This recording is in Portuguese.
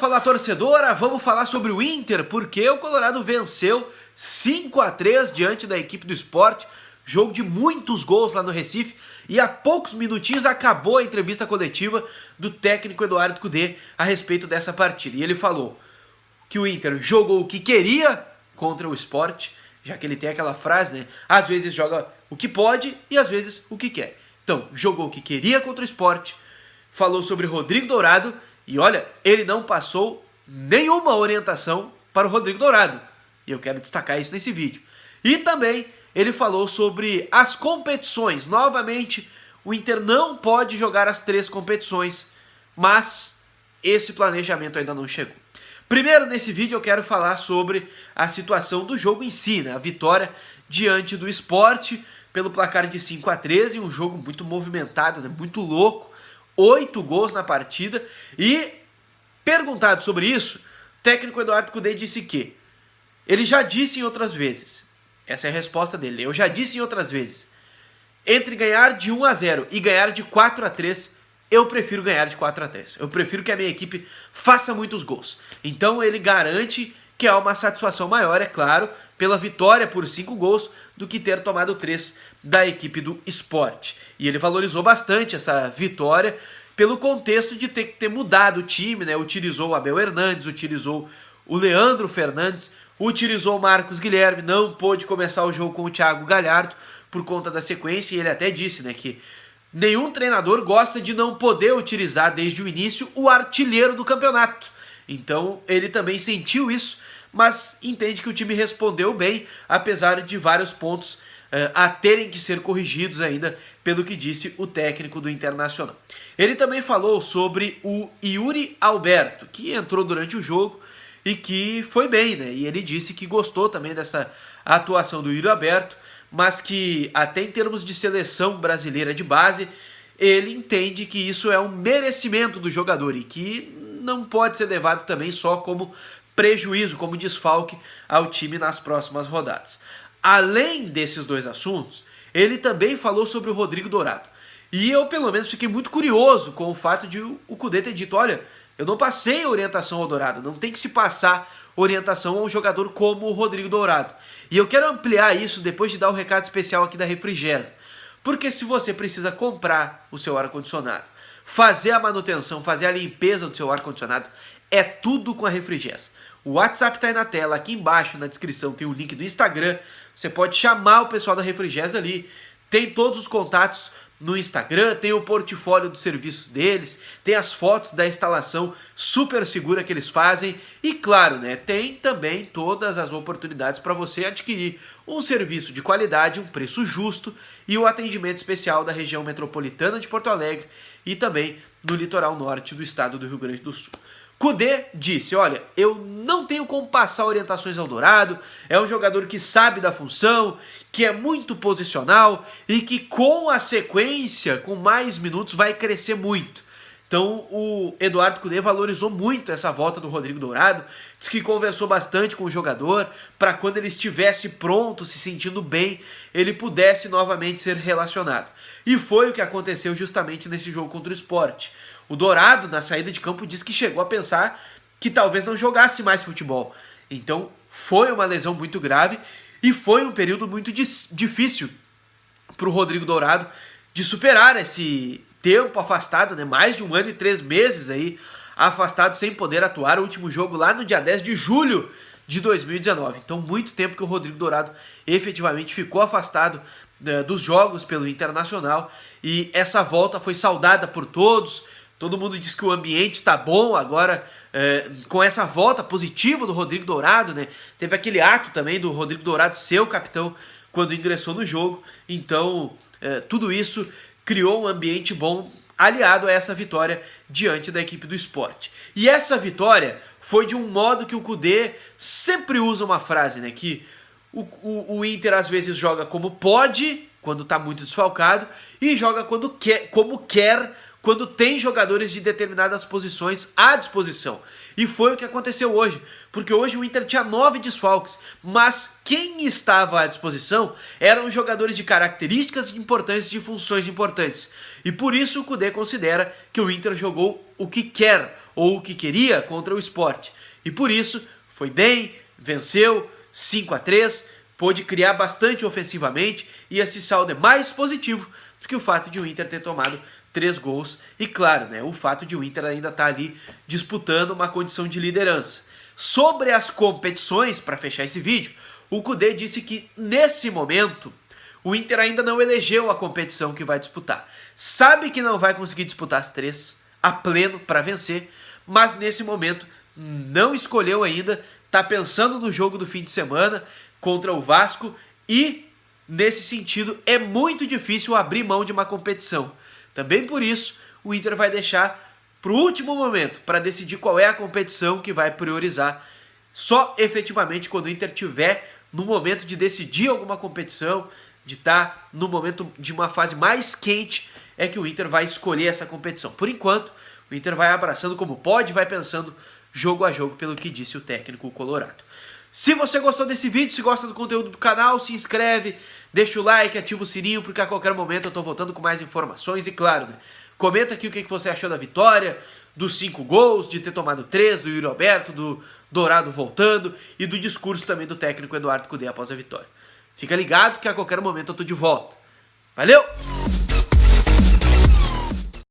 fala torcedora, vamos falar sobre o Inter, porque o Colorado venceu 5-3 diante da equipe do Sport, jogo de muitos gols lá no Recife, e há poucos minutinhos acabou a entrevista coletiva do técnico Eduardo Cudê a respeito dessa partida. E ele falou que o Inter jogou o que queria contra o Sport, já que ele tem aquela frase, né? Às vezes joga o que pode e às vezes o que quer. Então, jogou o que queria contra o Sport, falou sobre Rodrigo Dourado, e olha, ele não passou nenhuma orientação para o Rodrigo Dourado. E eu quero destacar isso nesse vídeo. E também ele falou sobre as competições. Novamente, o Inter não pode jogar as 3 competições, mas esse planejamento ainda não chegou. Primeiro, nesse vídeo, eu quero falar sobre a situação do jogo em si, né? A vitória diante do Sport pelo placar de 5-3, um jogo muito movimentado, né? Muito louco. 8 gols na partida, e perguntado sobre isso, o técnico Eduardo Cudê disse que ele já disse em outras vezes, essa é a resposta dele, eu já disse em outras vezes, entre ganhar de 1-0 e ganhar de 4-3, eu prefiro ganhar de 4-3, eu prefiro que a minha equipe faça muitos gols. Então ele garante que há uma satisfação maior, é claro, pela vitória por 5 gols do que ter tomado 3 da equipe do Sport. E ele valorizou bastante essa vitória pelo contexto de ter que ter mudado o time, né? Utilizou o Abel Hernandes, utilizou o Leandro Fernandes, utilizou o Marcos Guilherme, não pôde começar o jogo com o Thiago Galhardo por conta da sequência, e ele até disse, né, que nenhum treinador gosta de não poder utilizar desde o início o artilheiro do campeonato. Então ele também sentiu isso, mas entende que o time respondeu bem, apesar de vários pontos a terem que ser corrigidos ainda, pelo que disse o técnico do Internacional. Ele também falou sobre o Yuri Alberto, que entrou durante o jogo e que foi bem, né? E ele disse que gostou também dessa atuação do Yuri Alberto, mas que até em termos de seleção brasileira de base, ele entende que isso é um merecimento do jogador e que não pode ser levado também só como prejuízo, como desfalque ao time nas próximas rodadas. Além desses 2 assuntos, ele também falou sobre o Rodrigo Dourado. E eu, pelo menos, fiquei muito curioso com o fato de o Cudê ter dito, olha, eu não passei orientação ao Dourado, não tem que se passar orientação a um jogador como o Rodrigo Dourado. E eu quero ampliar isso depois de dar o recado especial aqui da Refrigesa. Porque se você precisa comprar o seu ar-condicionado, fazer a manutenção, fazer a limpeza do seu ar-condicionado, é tudo com a Refrigesa. O WhatsApp está aí na tela, aqui embaixo na descrição tem o link do Instagram, você pode chamar o pessoal da Refrigesa ali, tem todos os contatos no Instagram, tem o portfólio dos serviços deles, tem as fotos da instalação super segura que eles fazem e claro, né, tem também todas as oportunidades para você adquirir um serviço de qualidade, um preço justo e o atendimento especial da região metropolitana de Porto Alegre e também no litoral norte do estado do Rio Grande do Sul. Cudê disse, olha, eu não tenho como passar orientações ao Dourado, é um jogador que sabe da função, que é muito posicional e que com a sequência, com mais minutos, vai crescer muito. Então o Eduardo Cudê valorizou muito essa volta do Rodrigo Dourado, disse que conversou bastante com o jogador para quando ele estivesse pronto, se sentindo bem, ele pudesse novamente ser relacionado. E foi o que aconteceu justamente nesse jogo contra o Sport. O Dourado, na saída de campo, disse que chegou a pensar que talvez não jogasse mais futebol. Então foi uma lesão muito grave e foi um período muito difícil para o Rodrigo Dourado de superar esse tempo afastado, né? Mais de 1 ano e 3 meses aí afastado sem poder atuar. O último jogo lá no dia 10 de julho de 2019. Então muito tempo que o Rodrigo Dourado efetivamente ficou afastado dos jogos pelo Internacional e essa volta foi saudada por todos. Todo mundo diz que o ambiente tá bom agora com essa volta positiva do Rodrigo Dourado, né? Teve aquele ato também do Rodrigo Dourado ser o capitão quando ingressou no jogo. Então, tudo isso criou um ambiente bom aliado a essa vitória diante da equipe do Sport. E essa vitória foi de um modo que o Cudê sempre usa uma frase, né? Que o Inter às vezes joga como pode, quando tá muito desfalcado, e joga quando quer, como quer, quando tem jogadores de determinadas posições à disposição. E foi o que aconteceu hoje, porque hoje o Inter tinha 9 desfalques, mas quem estava à disposição eram jogadores de características importantes, de funções importantes. E por isso o Cudê considera que o Inter jogou o que quer, ou o que queria contra o Sport. E por isso, foi bem, venceu 5-3, pôde criar bastante ofensivamente e esse saldo é mais positivo do que o fato de o Inter ter tomado 3 gols. E claro, né, o fato de o Inter ainda estar ali disputando uma condição de liderança. Sobre as competições, para fechar esse vídeo, o Kudê disse que nesse momento o Inter ainda não elegeu a competição que vai disputar. Sabe que não vai conseguir disputar as 3 a pleno para vencer, mas nesse momento não escolheu ainda, está pensando no jogo do fim de semana contra o Vasco e, nesse sentido, é muito difícil abrir mão de uma competição. Também por isso, o Inter vai deixar para o último momento para decidir qual é a competição que vai priorizar. Só efetivamente quando o Inter tiver no momento de decidir alguma competição, de estar no momento de uma fase mais quente, é que o Inter vai escolher essa competição. Por enquanto, o Inter vai abraçando como pode, vai pensando jogo a jogo, pelo que disse o técnico colorado. Se você gostou desse vídeo, se gosta do conteúdo do canal, se inscreve, deixa o like, ativa o sininho, porque a qualquer momento eu tô voltando com mais informações. E claro, né, comenta aqui o que você achou da vitória, dos 5 gols, de ter tomado 3, do Yuri Alberto, do Dourado voltando e do discurso também do técnico Eduardo Kudê após a vitória. Fica ligado que a qualquer momento eu tô de volta. Valeu!